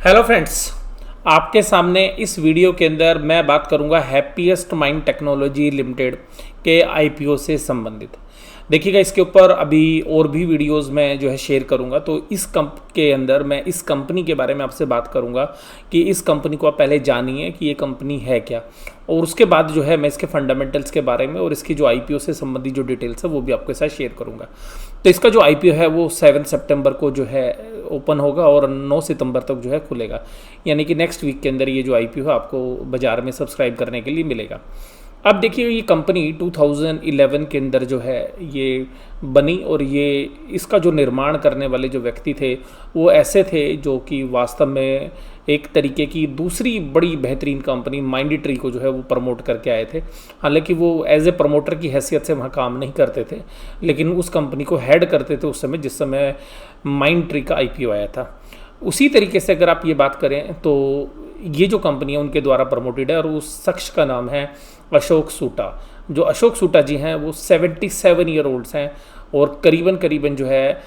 Hello friends, आपके सामने इस वीडियो के अंदर मैं बात करूंगा हैप्पीएस्ट माइंड टेक्नोलॉजी लिमिटेड के आईपीओ से संबंधित। देखिएगा, इसके ऊपर अभी और भी वीडियोस मैं जो है शेयर करूंगा। तो इस के अंदर मैं इस कंपनी के बारे में आपसे बात करूंगा कि इस कंपनी को आप पहले जानिए कि ये कंपनी है क्या, और उसके बाद जो है मैं इसके फंडामेंटल्स के बारे में और इसकी जो आईपीओ से संबंधित जो डिटेल्स है वो भी आपके साथ शेयर करूंगा। तो इसका जो आईपीओ है वो 7 सितंबर को जो है ओपन होगा और 9 सितंबर तक जो है खुलेगा, यानी कि नेक्स्ट वीक के अंदर ये जो आईपीओ है आपको बाज़ार में सब्सक्राइब करने के लिए मिलेगा। अब देखिए, ये कंपनी 2011 के अंदर जो है ये बनी, और ये इसका जो निर्माण करने वाले जो व्यक्ति थे वो ऐसे थे जो कि वास्तव में एक तरीके की दूसरी बड़ी बेहतरीन कंपनी माइंडट्री को जो है वो प्रमोट करके आए थे। हालांकि वो एज ए प्रमोटर की हैसियत से वहाँ काम नहीं करते थे, लेकिन उस कंपनी को हेड करते थे उस समय जिस समय माइंडट्री का आईपीओ आया था। उसी तरीके से अगर आप ये बात करें तो ये जो कंपनी है उनके द्वारा प्रमोटेड है, और उस शख्स का नाम है अशोक सूटा। जो अशोक सूटा जी हैं वो 77 ईयर ओल्ड्स हैं, और करीबन जो है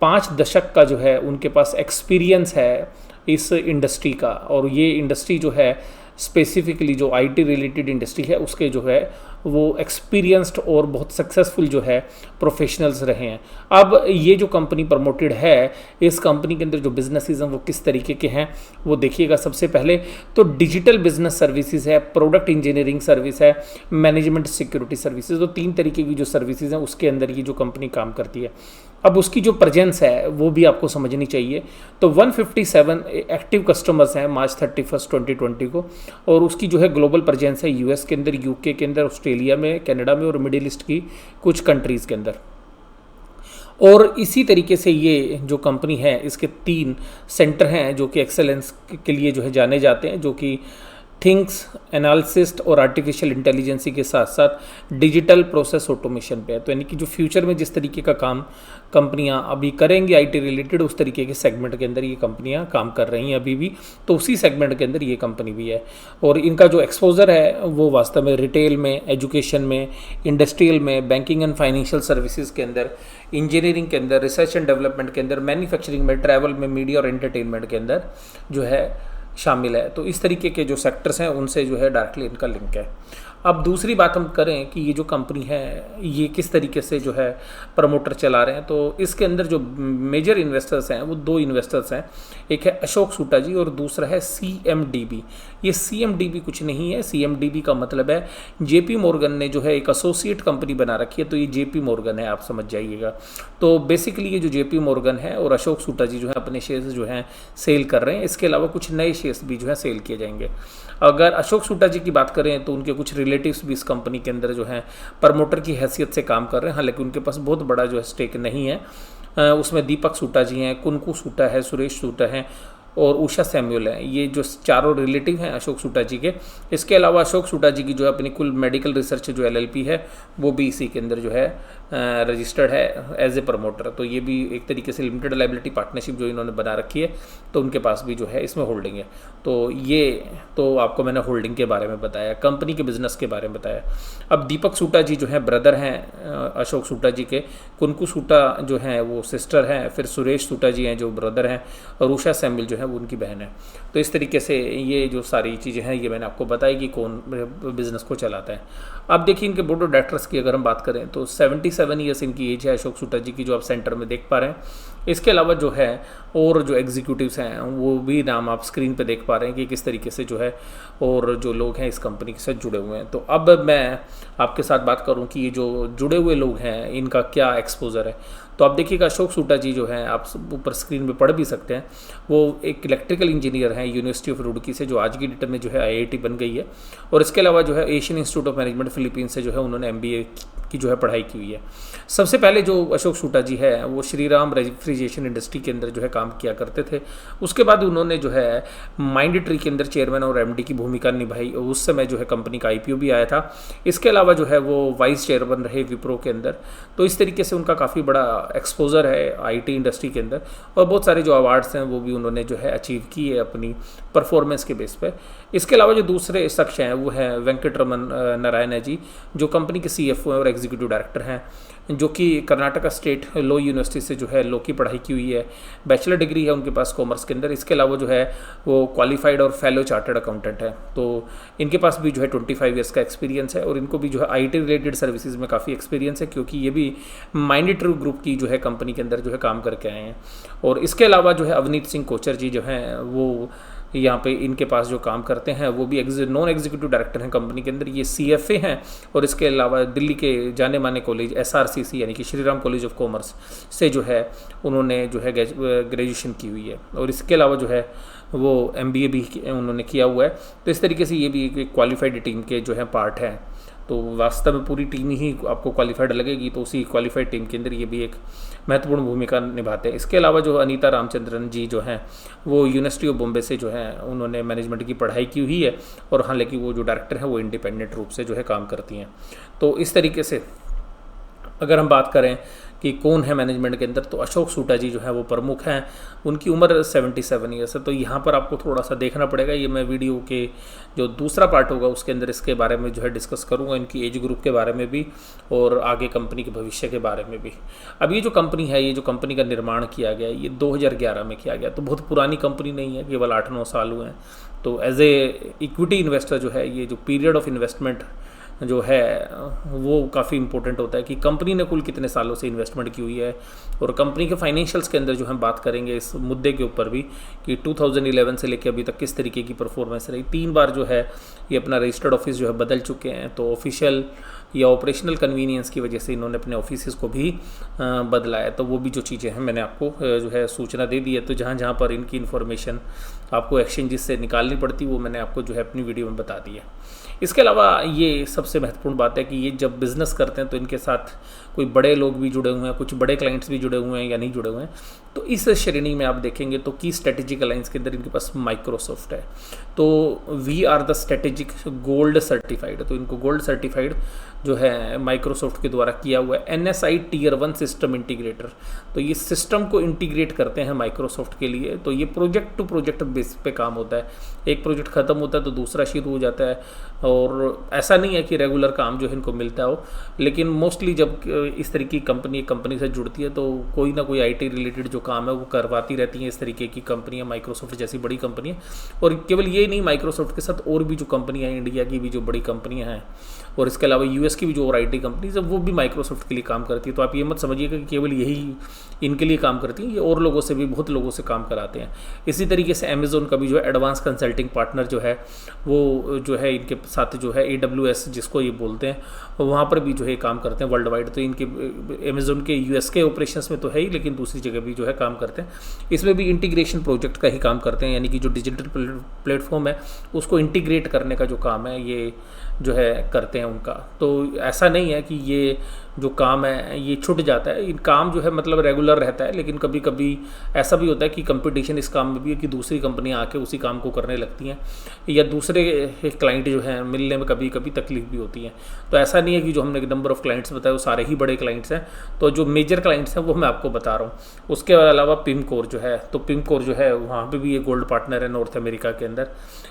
5 दशक का जो है उनके पास एक्सपीरियंस है इस इंडस्ट्री का। और ये इंडस्ट्री जो है स्पेसिफिकली जो आईटी रिलेटेड इंडस्ट्री है उसके जो है वो एक्सपीरियंस्ड और बहुत सक्सेसफुल जो है प्रोफेशनल्स रहे हैं। अब ये जो कंपनी प्रमोटेड है, इस कंपनी के अंदर जो बिजनेसेस हैं वो किस तरीके के हैं वो देखिएगा। सबसे पहले तो डिजिटल बिजनेस सर्विसेज है, प्रोडक्ट इंजीनियरिंग सर्विस है, मैनेजमेंट सिक्योरिटी सर्विसेज, तो 3 तरीके की जो सर्विसेज हैं उसके अंदर ये जो कंपनी काम करती है। अब उसकी जो प्रेजेंस है वो भी आपको समझनी चाहिए। तो 157 एक्टिव कस्टमर्स हैं मार्च 31 2020 को, और उसकी जो है ग्लोबल प्रेजेंस है यूएस के अंदर, यूके के अंदर, ऑस्ट्रेलिया में, कनाडा में और मिडिल ईस्ट की कुछ कंट्रीज़ के अंदर। और इसी तरीके से ये जो कंपनी है इसके 3 सेंटर हैं जो कि एक्सेलेंस के लिए जो है जाने जाते हैं, जो कि थिंग्स एनालिसिस और आर्टिफिशियल इंटेलिजेंसी के साथ साथ डिजिटल प्रोसेस ऑटोमेशन पे है। तो यानी कि जो फ्यूचर में जिस तरीके का काम कंपनियां अभी करेंगी आईटी रिलेटेड, उस तरीके के सेगमेंट के अंदर ये कंपनियां काम कर रही हैं अभी भी। तो उसी सेगमेंट के अंदर ये कंपनी भी है, और इनका जो एक्सपोजर है वो वास्तव में रिटेल में, एजुकेशन में, इंडस्ट्रियल में, बैंकिंग एंड फाइनेंशियल सर्विसेज के अंदर, इंजीनियरिंग के अंदर, रिसर्च एंड डेवलपमेंट के अंदर, मैन्युफैक्चरिंग में, ट्रैवल में, मीडिया और एंटरटेनमेंट के अंदर जो है शामिल है। तो इस तरीके के जो सेक्टर्स हैं उनसे जो है डायरेक्टली इनका लिंक है। अब दूसरी बात हम करें कि ये जो कंपनी है ये किस तरीके से जो है प्रमोटर चला रहे हैं, तो इसके अंदर जो मेजर इन्वेस्टर्स हैं वो 2 इन्वेस्टर्स हैं। एक है अशोक सूटा जी और दूसरा है सीएमडीबी। ये सीएमडीबी कुछ नहीं है, सीएमडीबी का मतलब है जेपी मॉर्गन ने जो है एक एसोसिएट कंपनी बना रखी है, तो ये जेपी मॉर्गन है, आप समझ जाइएगा। तो बेसिकली ये जो जेपी मॉर्गन है और अशोक सूटा जी जो है अपने शेयर्स जो हैं सेल कर रहे हैं। इसके अलावा कुछ नए शेयर्स भी जो है सेल किए जाएंगे। अगर अशोक सूटा जी की बात करें तो उनके कुछ रिलेटिव्स भी इस कंपनी के अंदर जो हैं प्रमोटर की हैसियत से काम कर रहे हैं, हालांकि उनके पास बहुत बड़ा जो है स्टेक नहीं है। उसमें दीपक सूटा जी हैं, कुनकू सूटा है, सुरेश सूटा हैं और उषा सैमुअल है। ये जो चारों रिलेटिव हैं अशोक सूटा जी के। इसके अलावा अशोक सूटा जी की जो है अपनी कुल मेडिकल रिसर्च जो एलएलपी है वो भी इसी के अंदर जो है रजिस्टर्ड है एज ए प्रमोटर। तो ये भी एक तरीके से लिमिटेड लायबिलिटी पार्टनरशिप जो इन्होंने बना रखी है, तो उनके पास भी जो है इसमें होल्डिंग है। तो ये तो आपको मैंने होल्डिंग के बारे में बताया, कंपनी के बिजनेस के बारे में बताया। अब दीपक सूटा जी जो है ब्रदर हैं अशोक सूटा जी के, कुनकू सूटा जो हैं वो सिस्टर हैं, फिर सुरेश सूटा जी हैं जो ब्रदर हैं, और उषा सैमुअल जो है वो उनकी बहन है। तो इस तरीके से ये जो सारी चीज़ें हैं ये मैंने आपको बताई कि कौन बिज़नेस को चलाता है। अब देखिए, इनके बोर्ड ऑफ डायरेक्टर्स की अगर हम बात करें तो 77 ईयर्स इनकी एज है अशोक सूटा जी की, जो आप सेंटर में देख पा रहे हैं। इसके अलावा जो है और जो एग्जीक्यूटिव्स हैं वो भी नाम आप स्क्रीन पे देख पा रहे हैं कि किस तरीके से जो है और जो लोग हैं इस कंपनी के साथ जुड़े हुए हैं। तो अब मैं आपके साथ बात करूं कि ये जो जुड़े हुए लोग हैं इनका क्या एक्सपोजर है। तो आप देखिएगा, अशोक सूटा जी जो हैं, आप ऊपर स्क्रीन पे पढ़ भी सकते हैं, वो एक इलेक्ट्रिकल इंजीनियर हैं यूनिवर्सिटी ऑफ रुड़की से, जो आज की डेट में जो है आईआईटी बन गई है। और इसके अलावा जो है Asian institute of management Philippines से जो है उन्होंने एमबीए की जो है पढ़ाई की हुई है। सबसे पहले जो अशोक सूटा जी है वो श्रीराम रेफ्रिजरेशन इंडस्ट्री के अंदर जो है काम किया करते थे। उसके बाद उन्होंने जो है माइंडट्री के अंदर चेयरमैन और एमडी की भूमिका निभाई, उस समय जो है कंपनी का आईपीओ भी आया था। इसके अलावा जो है वो वाइस चेयरमैन रहे विप्रो के अंदर। तो इस तरीके से उनका काफ़ी बड़ा एक्सपोजर है आईटी इंडस्ट्री के अंदर, और बहुत सारे जो अवार्ड्स हैं वो भी उन्होंने जो है अचीव किए है अपनी परफॉर्मेंस के बेस पे। इसके अलावा जो दूसरे शख्स हैं वो हैं वेंकट रमन नारायण जी, जो कंपनी के सीएफओ हैं और एग्जीक्यूटिव डायरेक्टर हैं। जो कि कर्नाटका स्टेट लॉ यूनिवर्सिटी से जो है लॉ की पढ़ाई की हुई है, बैचलर डिग्री है उनके पास कॉमर्स के अंदर। इसके अलावा जो है वो क्वालिफाइड और फेलो चार्टर्ड अकाउंटेंट है। तो इनके पास भी जो है 25 ईयर्स का एक्सपीरियंस है और इनको भी जो है IT रिलेटेड सर्विसेज में काफ़ी एक्सपीरियंस है, क्योंकि ये भी माइंडट्री ग्रुप की जो है कंपनी के अंदर जो है काम करके आए हैं। और इसके अलावा जो है अवनीत सिंह कोचर जी जो हैं वो यहाँ पे इनके पास जो काम करते हैं वो भी नॉन एग्जीक्यूटिव डायरेक्टर हैं कंपनी के अंदर, ये CFA हैं। और इसके अलावा दिल्ली के जाने माने कॉलेज SRCC यानी कि Shri Ram college of commerce से जो है उन्होंने जो है ग्रेजुएशन की हुई है। और इसके अलावा जो है वो MBA भी उन्होंने किया हुआ है। तो इस तरीके से ये भी एक क्वालिफाइड टीम के जो है पार्ट हैं। तो वास्तव में पूरी टीम ही आपको क्वालिफाइड लगेगी, तो उसी क्वालिफाइड टीम के अंदर ये भी एक महत्वपूर्ण भूमिका निभाते हैं। इसके अलावा जो अनीता रामचंद्रन जी जो हैं वो यूनिवर्सिटी ऑफ बॉम्बे से जो है उन्होंने मैनेजमेंट की पढ़ाई की हुई है, और हालांकि वो जो डायरेक्टर हैं वो इंडिपेंडेंट रूप से जो है काम करती हैं। तो इस तरीके से अगर हम बात करें कि कौन है मैनेजमेंट के अंदर, तो अशोक सूटा जी जो है वो प्रमुख हैं। उनकी उम्र 77 ईयर्स है। तो यहाँ पर आपको थोड़ा सा देखना पड़ेगा, ये मैं वीडियो के जो दूसरा पार्ट होगा उसके अंदर इसके बारे में जो है डिस्कस करूँगा, इनकी एज ग्रुप के बारे में भी और आगे कंपनी के भविष्य के बारे में भी। अब ये जो कंपनी है, ये जो कंपनी का निर्माण किया गया ये 2011 में किया गया, तो बहुत पुरानी कंपनी नहीं है, केवल 8-9 साल हुए हैं। तो एज ए इक्विटी इन्वेस्टर जो है ये जो पीरियड ऑफ इन्वेस्टमेंट जो है वो काफ़ी इंपॉर्टेंट होता है कि कंपनी ने कुल कितने सालों से इन्वेस्टमेंट की हुई है। और कंपनी के फाइनेंशियल्स के अंदर जो हम बात करेंगे इस मुद्दे के ऊपर भी कि 2011 से लेकर अभी तक किस तरीके की परफॉर्मेंस रही। 3 बार जो है ये अपना रजिस्टर्ड ऑफिस जो है बदल चुके हैं। तो ऑफिशियल या ऑपरेशनल कन्वीनियंस की वजह से इन्होंने अपने ऑफिस को भी बदला है। तो वो भी जो चीज़ें हैं मैंने आपको जो है सूचना दे दी है। तो जहाँ जहाँ पर इनकी इन्फॉर्मेशन आपको एक्सचेंजेस से निकालनी पड़ती वो मैंने आपको जो है अपनी वीडियो में बता दी है। इसके अलावा ये सबसे महत्वपूर्ण बात है कि ये जब बिज़नेस करते हैं तो इनके साथ कोई बड़े लोग भी जुड़े हुए हैं, कुछ बड़े क्लाइंट्स भी जुड़े हुए हैं या नहीं जुड़े हुए हैं। तो इस श्रेणी में आप देखेंगे तो की स्ट्रेटेजिक अलायंस के अंदर इनके पास माइक्रोसॉफ्ट है। तो we are the strategic gold certified, तो इनको गोल्ड सर्टिफाइड जो है माइक्रोसॉफ्ट के द्वारा किया हुआ है। NSI Tier 1 सिस्टम इंटीग्रेटर, तो ये सिस्टम को इंटीग्रेट करते हैं माइक्रोसॉफ्ट के लिए। तो ये प्रोजेक्ट टू प्रोजेक्ट बेस पे काम होता है, एक प्रोजेक्ट ख़त्म होता है तो दूसरा शुरू हो जाता है। और ऐसा नहीं है कि रेगुलर काम जो है इनको मिलता हो, लेकिन मोस्टली जब इस तरीके की कंपनी से जुड़ती है तो कोई ना कोई IT रिलेटेड जो काम है वो करवाती रहती हैं इस तरीके की कंपनियां, माइक्रोसॉफ्ट जैसी बड़ी कंपनियां। और केवल ये नहीं, माइक्रोसॉफ्ट के साथ और भी जो कंपनियां हैं, इंडिया की भी जो बड़ी कंपनियां हैं और इसके अलावा US की भी जो और IT कंपनीज है वो भी माइक्रोसॉफ्ट के लिए काम करती है। तो आप ये मत समझिएगा कि केवल यही इनके लिए काम करती हैं, ये और लोगों से भी, बहुत लोगों से काम कराते हैं। इसी तरीके से अमेज़ॉन का भी जो है एडवांस कंसल्टिंग पार्टनर जो है वो जो है इनके साथ जो है AWS जिसको ये बोलते हैं, वहाँ पर भी जो है काम करते हैं वर्ल्ड वाइड। तो इनके अमेज़ॉन के US के ऑपरेशंस में तो है ही, लेकिन दूसरी जगह भी जो है काम करते हैं। इसमें भी इंटीग्रेशन प्रोजेक्ट का ही काम करते हैं, यानी कि जो डिजिटल प्लेटफॉर्म है उसको इंटीग्रेट करने का जो काम है ये जो है करते हैं उनका। तो ऐसा नहीं है कि ये जो काम है ये छूट जाता है, इन काम जो है मतलब रेगुलर रहता है, लेकिन कभी कभी ऐसा भी होता है कि कंपटीशन इस काम में भी है कि दूसरी कंपनियां आके उसी काम को करने लगती हैं, या दूसरे क्लाइंट जो हैं मिलने में कभी कभी तकलीफ भी होती है। तो ऐसा नहीं है कि जो हमने नंबर ऑफ़ क्लाइंट्स बताए वो सारे ही बड़े क्लाइंट्स हैं। तो जो मेजर क्लाइंट्स हैं वो मैं आपको बता रहा हूँ। उसके अलावा पिमकोर जो है, तो पिमकोर जो है वहाँ पर भी ये गोल्ड पार्टनर है नॉर्थ अमेरिका के अंदर।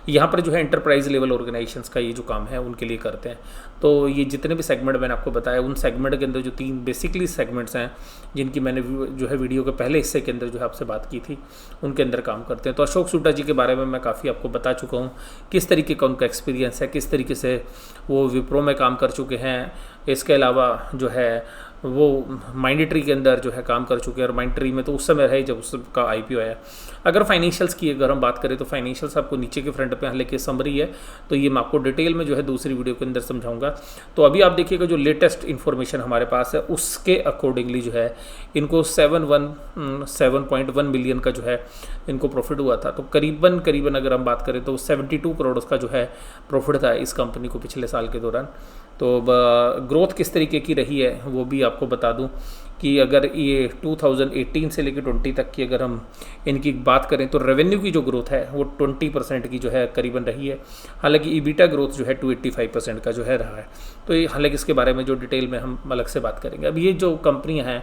यहाँ पर जो है एंटरप्राइज लेवल ऑर्गेनाइजेशंस का ये जो काम है उनके लिए करते हैं। तो ये जितने भी सेगमेंट मैंने आपको बताया उन सेगमेंट के अंदर जो 3 बेसिकली सेगमेंट्स हैं जिनकी मैंने जो है वीडियो के पहले हिस्से के अंदर जो है आपसे बात की थी, उनके अंदर काम करते हैं। तो अशोक सूटा जी के बारे में मैं काफ़ी आपको बता चुका हूँ, किस तरीके का उनका एक्सपीरियंस है, किस तरीके से वो विप्रो में काम कर चुके हैं। इसके अलावा जो है वो माइंडट्री के अंदर जो है काम कर चुके हैं, और माइंडट्री में तो उस समय है जब उसका IPO आया। अगर फाइनेंशियल्स की अगर हम बात करें तो फाइनेंशियल्स आपको नीचे के फ्रंट पे लेके समरी है, तो ये मैं आपको डिटेल में जो है दूसरी वीडियो के अंदर समझाऊंगा। तो अभी आप देखिएगा जो लेटेस्ट इन्फॉर्मेशन हमारे पास है उसके अकॉर्डिंगली जो है इनको 7.1 मिलियन का जो है इनको प्रॉफिट हुआ था। तो करीबन अगर हम बात करें तो 72 करोड़ का जो है प्रॉफिट था इस कंपनी को पिछले साल के दौरान। तो ग्रोथ किस तरीके की रही है वो भी आपको बता दूं कि अगर ये 2018 से लेकर 20 तक की अगर हम इनकी बात करें तो रेवेन्यू की जो ग्रोथ है वो 20% की जो है करीबन रही है। हालांकि ईबिटा ग्रोथ जो है 285% का जो है रहा है। तो ये हालांकि इसके बारे में जो डिटेल में हम अलग से बात करेंगे। अब ये जो कंपनियां हैं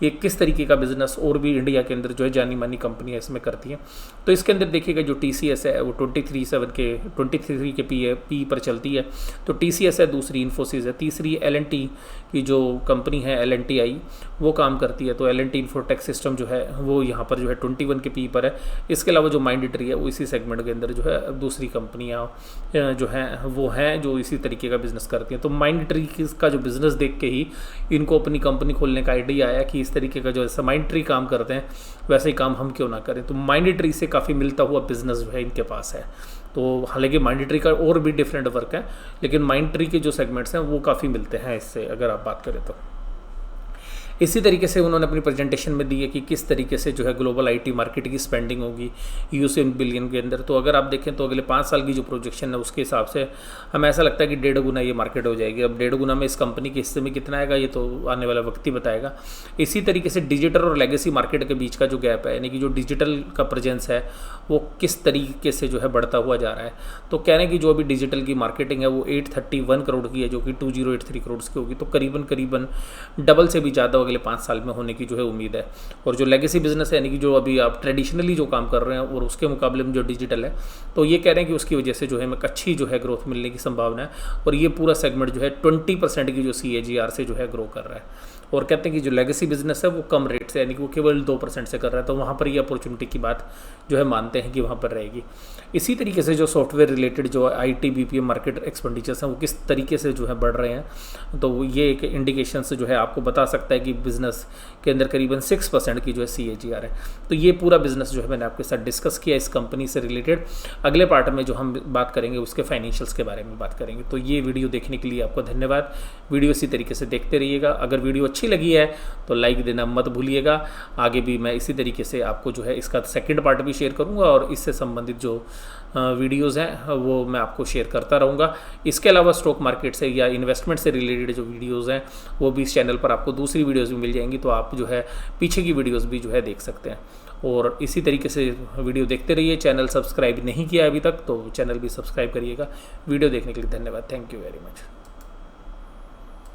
ये किस तरीके का बिजनेस और भी इंडिया के अंदर जो है जानी मानी कंपनियां इसमें करती हैं। तो इसके अंदर देखिएगा जो TCS है वो 23 के पी पर चलती है। तो TCS है, दूसरी इन्फोसिस है, तीसरी L&T की जो कंपनी है L&TI वो काम करती है। तो L&T इन्फोटेक सिस्टम जो है वो यहाँ पर जो है 21 के पी पर है। इसके अलावा जो माइंडट्री है वो इसी सेगमेंट के अंदर जो है दूसरी कंपनियाँ जो हैं वो हैं जो इसी तरीके का बिजनेस करती हैं। तो माइंडट्री का जो बिज़नेस देख के ही इनको अपनी कंपनी खोलने का आइडिया आया कि इस तरीके का जो ऐसा माइंडट्री काम करते हैं वैसे ही काम हम क्यों ना करें। तो माइंडट्री से काफ़ी मिलता हुआ बिजनेस जो है इनके पास है। तो हालांकि माइंडट्री का और भी डिफरेंट वर्क है, लेकिन माइंडट्री के जो सेगमेंट्स हैं वो काफ़ी मिलते हैं इससे अगर आप बात करें तो। इसी तरीके से उन्होंने अपनी प्रेजेंटेशन में दी है कि किस तरीके से जो है ग्लोबल IT मार्केट की स्पेंडिंग होगी US बिलियन के अंदर। तो अगर आप देखें तो अगले 5 साल की जो प्रोजेक्शन है उसके हिसाब से हमें ऐसा लगता है कि 1.5 गुना ये मार्केट हो जाएगी। अब 1.5 गुना में इस कंपनी के हिस्से में कितना आएगा ये तो आने वाला वक्त ही बताएगा। इसी तरीके से डिजिटल और लेगेसी मार्केट के बीच का जो गैप है, यानी कि जो डिजिटल का प्रेजेंस है वो किस तरीके से जो है बढ़ता हुआ जा रहा है। तो कह रहे हैं कि जो अभी डिजिटल की मार्केटिंग है वो 831 करोड़ की है, जो कि 2083 करोड़ की होगी। तो करीबन डबल से भी ज़्यादा अगले 5 साल में होने की जो है उम्मीद है। और जो लेगेसी बिजनेस है, यानी कि जो अभी आप ट्रेडिशनली जो काम कर रहे हैं और उसके मुकाबले में जो डिजिटल है, तो ये कह रहे हैं कि उसकी वजह से जो है एक अच्छी जो है ग्रोथ मिलने की संभावना है। और ये पूरा सेगमेंट जो है 20% की जो CAGR से जो है ग्रो कर रहा है। और कहते हैं कि जो लेगेसी बिजनेस है वो कम रेट से, यानी कि वो केवल 2% से कर रहा है। तो वहाँ पर ये अपॉर्चुनिटी की बात जो है मानते हैं कि वहाँ पर रहेगी। इसी तरीके से जो सॉफ्टवेयर रिलेटेड जो IT BPM मार्केट एक्सपेंडिचर्स हैं वो किस तरीके से जो है बढ़ रहे हैं, तो ये एक इंडिकेशन से जो है आपको बता सकता है कि बिज़नेस के अंदर करीबन 6% की जो है CAGR है। तो ये पूरा बिजनेस जो है मैंने आपके साथ डिस्कस किया इस कंपनी से रिलेटेड। अगले पार्ट में जो हम बात करेंगे उसके फाइनेंशियल्स के बारे में बात करेंगे। तो ये वीडियो देखने के लिए आपको धन्यवाद। वीडियो इसी तरीके से देखते रहिएगा। अगर वीडियो अच्छी लगी है तो लाइक देना मत भूलिएगा। आगे भी मैं इसी तरीके से आपको जो है इसका सेकंड पार्ट भी शेयर करूंगा और इससे संबंधित जो वीडियोज़ हैं वो मैं आपको शेयर करता रहूँगा। इसके अलावा स्टॉक मार्केट से या इन्वेस्टमेंट से रिलेटेड जो वीडियोज़ हैं वो भी इस चैनल पर आपको दूसरी वीडियोज़ भी मिल जाएंगी। तो आप जो है पीछे की वीडियोज़ भी जो है देख सकते हैं। और इसी तरीके से वीडियो देखते रहिए। चैनल सब्सक्राइब नहीं किया अभी तक तो चैनल भी सब्सक्राइब करिएगा। वीडियो देखने के लिए धन्यवाद। Thank you very much.